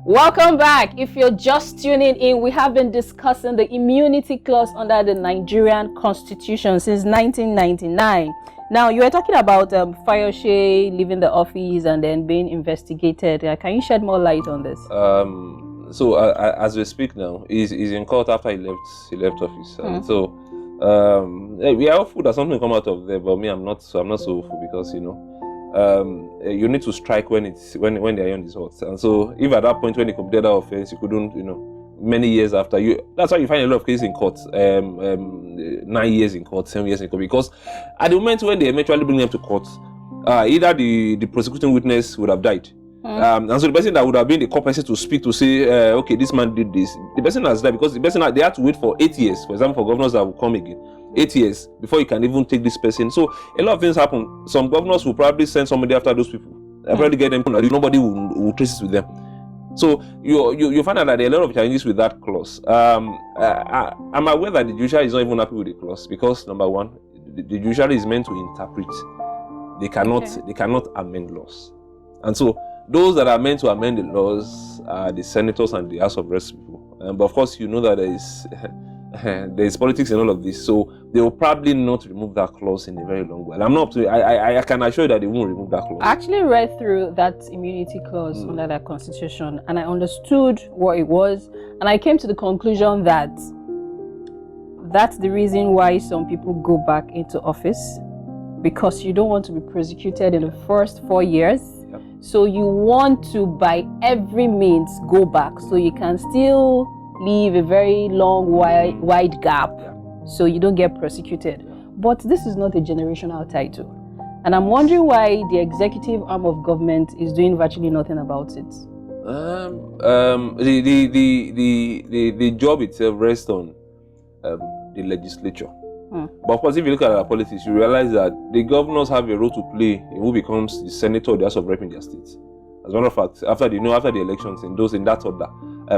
Welcome back. If you're just tuning in, we have been discussing the immunity clause under the Nigerian Constitution since 1999. Now, you were talking about Fayose leaving the office and then being investigated. Can you shed more light on this? So as we speak now, he's in court after he left office. And so we are hopeful that something come out of there, but me, I'm not so hopeful because you need to strike when the iron is hot. And so if at that point when he committed that offense, you couldn't, many years after, that's why you find a lot of cases in court, 9 years in court, 7 years in court, because at the moment when they eventually bring them to court, either the prosecuting witness would have died. And so the person that would have been the core person to speak to say, okay, this man did this, the person has died because the person they had to wait for 8 years, for example, for governors that will come again, 8 years before you can even take this person. So a lot of things happen. Some governors will probably send somebody after those people. They'll probably get them, nobody will trace it with them. So you find out that there are a lot of challenges with that clause. I'm aware that the judiciary is not even happy with the clause because number one, the judiciary is meant to interpret. They cannot amend laws. And so those that are meant to amend the laws are the senators and the House of Reps people. But of course, you know that there is politics in all of this, so they will probably not remove that clause in a very long while. I'm not up to it. I can assure you that they won't remove that clause. I actually read through that immunity clause under that constitution, and I understood what it was, and I came to the conclusion that that's the reason why some people go back into office, because you don't want to be prosecuted in the first 4 years. So you want to, by every means, go back so you can still leave a very long, wide gap so you don't get prosecuted. But this is not a generational title. And I'm wondering why the executive arm of government is doing virtually nothing about it. The job itself rests on the legislature. But of course, if you look at our politics, you realize that the governors have a role to play in who becomes the senator or the House of Rep in their states. As a matter of fact, after the elections, in that order,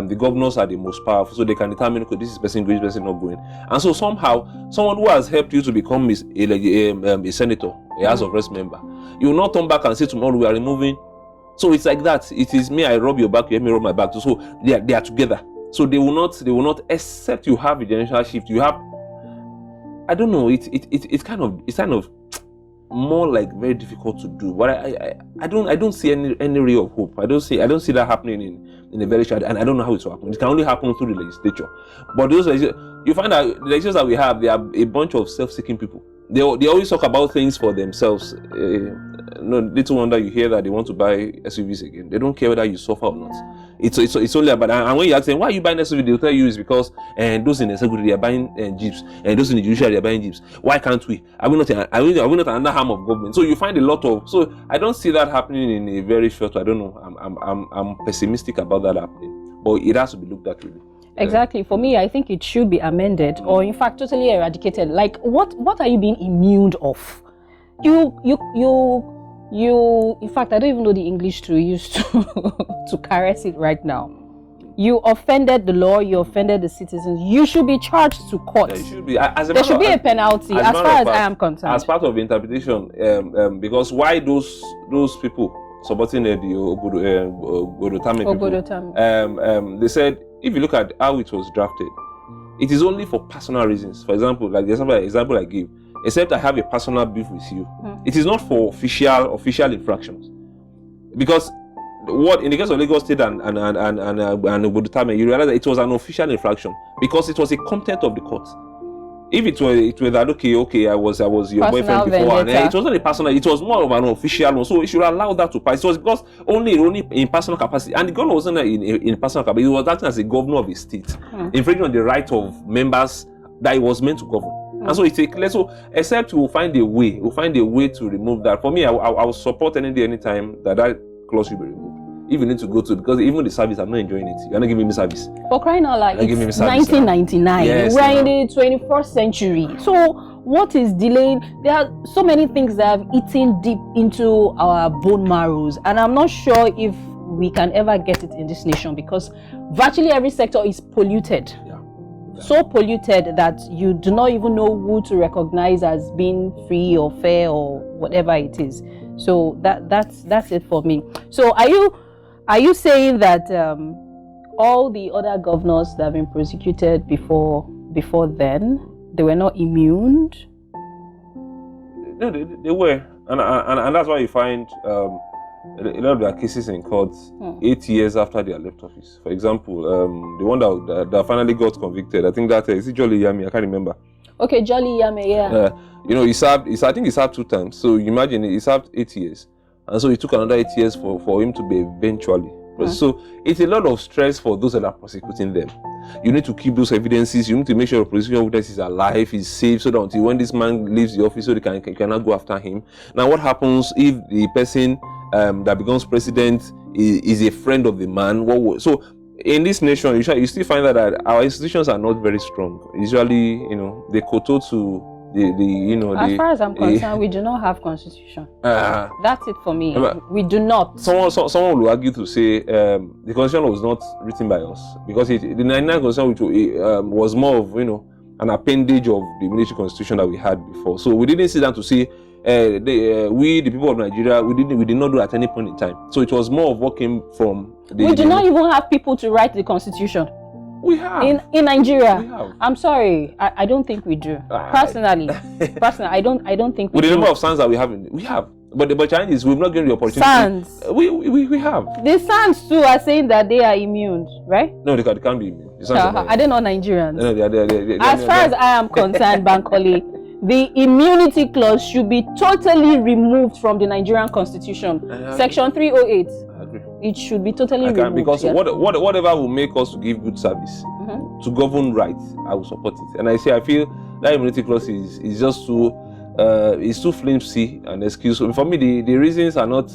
the governors are the most powerful, so they can determine, okay, this is person going, this person not going. And so somehow, someone who has helped you to become a senator, a House of Reps member, you will not turn back and say tomorrow we are removing. So it's like that. It is me, I rub your back, you help me rub my back. So they are together. So they will not, except you have a generational shift. You have, I don't know. It's kind of more like very difficult to do. But I don't see any ray of hope. I don't see that happening in a very short. And I don't know how it will happen. It can only happen through the legislature. But you find that the legislatures that we have, they are a bunch of self-seeking people. They always talk about things for themselves. No little wonder you hear that they want to buy SUVs again. They don't care whether you suffer or not. It's only about, and when you ask them why are you buying SUV, they'll tell you it's because those in the security are buying jeeps, and those in the judiciary are buying jeeps. Why can't we? Are we not under harm of government? So you find a lot of. So I don't see that happening in a very short. I don't know. I'm pessimistic about that happening, but it has to be looked at really. Exactly. For me, I think it should be amended, or in fact, totally eradicated. Like, what are you being immune of? You. In fact, I don't even know the English to use to caress it right now. You offended the law. You offended the citizens. You should be charged to court. There should be. There should be a penalty, as far as I am concerned. As part of the interpretation, because why those people supporting the Ogudotame people? They said, if you look at how it was drafted, it is only for personal reasons. For example, like the example I gave, except I have a personal beef with you, it is not for official infractions. Because what in the case of Lagos State and Ogudotame, you realize that it was an official infraction because it was a content of the court. If it were that okay, I was your personal boyfriend before, and it wasn't a personal, it was more of an official one. So it should allow that to pass. It was because only in personal capacity, and the governor wasn't in personal capacity. He was acting as a governor of a state, infringing on the right of members that he was meant to govern. And so it's a clear. So except we'll find a way to remove that. For me, I will support any day, anytime that clause should be removed. If you need to go to, because even the service, I'm not enjoying it. You're not giving me service. For crying out loud, it's 1999. Yes, we're in the 21st century. So what is delaying? There are so many things that have eaten deep into our bone marrows, and I'm not sure if we can ever get it in this nation because virtually every sector is polluted. So polluted that you do not even know who to recognize as being free or fair or whatever it is. So that's it for me. So are you Are you saying that all the other governors that have been prosecuted before then, they were not immune? No, they were, and that's why you find a lot of their cases in court 8 years after they are left office. For example, the one that finally got convicted, I think that is it Jolly Yami, I can't remember. Okay, Jolly Yami, yeah. He served. I think he served 2 times. So you imagine he served 8 years, and so it took another 8 years for him to be eventually. So it's a lot of stress for those that are prosecuting them. You need to keep those evidences. You need to make sure the prosecution witness is alive, is safe, so that until when this man leaves the office, so they cannot go after him. Now, what happens if the person that becomes president is a friend of the man? So in this nation, you still find that our institutions are not very strong. Usually, they kowtow to as far as I'm concerned, we do not have constitution. That's it for me. We do not. Someone will argue to say the constitution was not written by us, because the 99 constitution, which was more of an appendage of the military constitution that we had before. So we didn't sit down to say we the people of Nigeria, we did not do at any point in time. So it was more of what came from we do not even have people to write the constitution. We have in Nigeria. We have. I'm sorry, I don't think we do. Personally, I don't think we with do. the number of sons that we have. But the challenge is we've not given the opportunity. Sons. We have. The sons too are saying that they are immune, right? No, they can't be immune. Are they not Nigerians? No, they're as far as I am concerned, Bankole, the immunity clause should be totally removed from the Nigerian Constitution. Section 308. I agree. It should be totally removed. Because whatever will make us to give good service, to govern right, I will support it. And I feel that immunity clause is just too it's too flimsy an excuse. For me, the reasons are not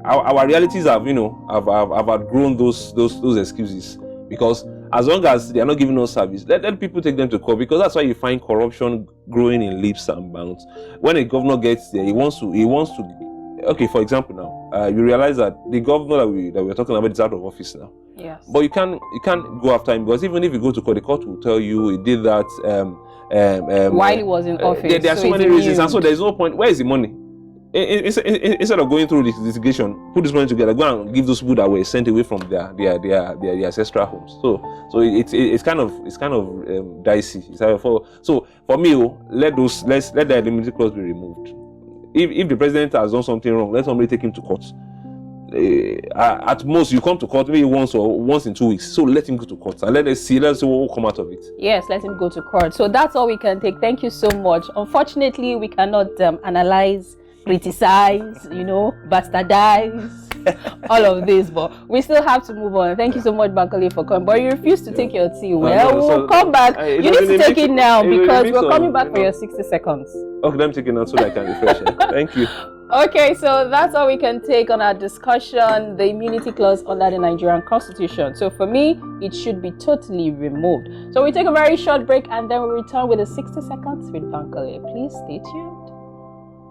our realities have outgrown those excuses, because as long as they are not giving us service, let people take them to court, because that's why you find corruption growing in leaps and bounds. When a governor gets there, he wants to. Okay, for example, now you realize that the governor that we're talking about is out of office now. Yes. But you can't go after him, because even if you go to court, the court will tell you he did that while he was in office. There are so many reasons, and so there's no point. Where is the money? Instead of going through this litigation, put this money together, go and give those people that were sent away from their ancestral homes. So it's kind of dicey. So for me, let the immunity clause be removed. If the president has done something wrong, let somebody take him to court. At most, you come to court maybe once in 2 weeks. So let him go to court and let's see what will come out of it. Yes, let him go to court. So that's all we can take. Thank you so much. Unfortunately, we cannot analyze, criticize, bastardize all of this, but we still have to move on. Thank you so much, Bankole, for coming. But you refuse to take your tea. We'll come back. You need to take it now, because we're coming back for your 60 seconds. Okay, let me take it now so that I can refresh it. Thank you. Okay, so that's all we can take on our discussion, the immunity clause under the Nigerian Constitution. So for me, it should be totally removed. So we take a very short break, and then we return with the 60 seconds with Bankole. Please stay tuned.